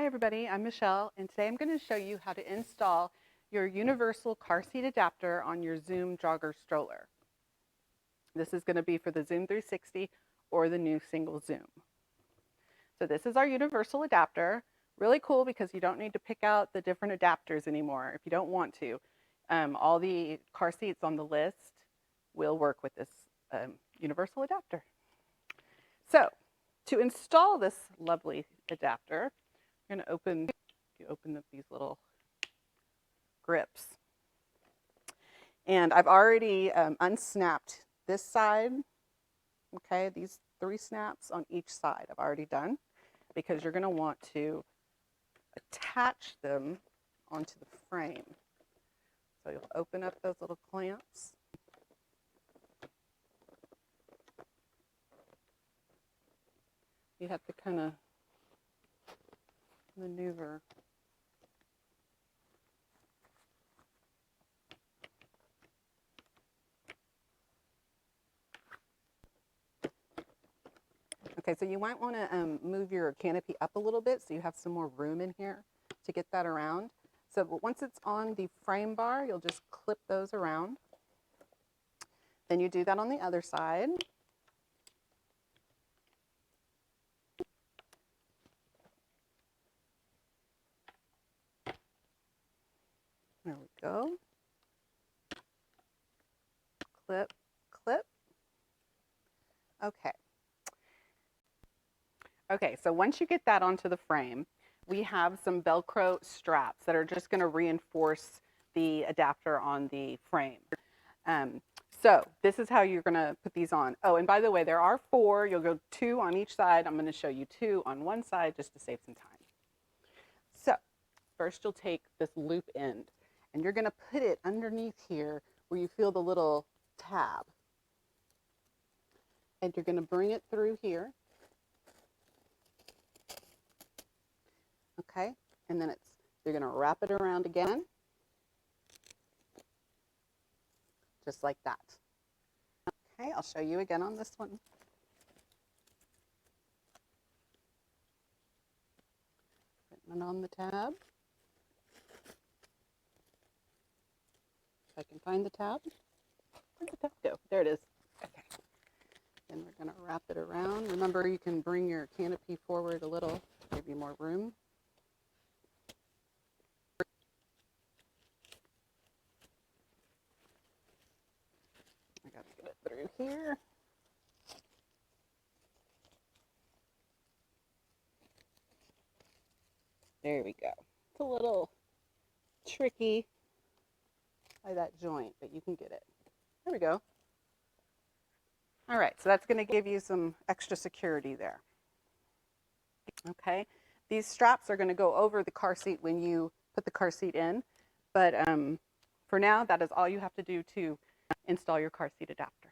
Hi everybody, I'm Michelle, and today I'm going to show you how to install your universal car seat adapter on your Zoom Jogger stroller. This is going to be for the Zoom 360 or the new single Zoom. So this is our universal adapter. Really cool because you don't need to pick out the different adapters anymore if you don't want to. All the car seats on the list will work with this universal adapter. So to install this lovely adapter, you're going to open up these little grips. And I've already unsnapped this side. Okay, these 3 snaps on each side I've already done because you're going to want to attach them onto the frame. So you'll open up those little clamps. You have to kind of maneuver. Okay, so you might want to move your canopy up a little bit so you have some more room in here to get that around. So once it's on the frame bar, you'll just clip those around. Then you do that on the other side. There we go. Clip, clip. Okay. Okay, so once you get that onto the frame, we have some Velcro straps that are just going to reinforce the adapter on the frame. So this is how you're going to put these on. Oh, and by the way, there are 4. You'll go 2 on each side. I'm going to show you 2 on one side just to save some time. So first you'll take this loop end and you're going to put it underneath here where you feel the little tab. And you're going to bring it through here. Okay, and then you're going to wrap it around again, just like that. Okay, I'll show you again on this one. Putting it on the tab. If I can find the tab. Where'd the tab go? There it is. Okay. Then we're going to wrap it around. Remember, you can bring your canopy forward a little, give you more room. I got to get it through here. There we go. It's a little tricky by that joint, but you can get it. There we go. All right, so that's going to give you some extra security there. Okay, these straps are going to go over the car seat when you put the car seat in, but for now, that is all you have to do to install your car seat adapter.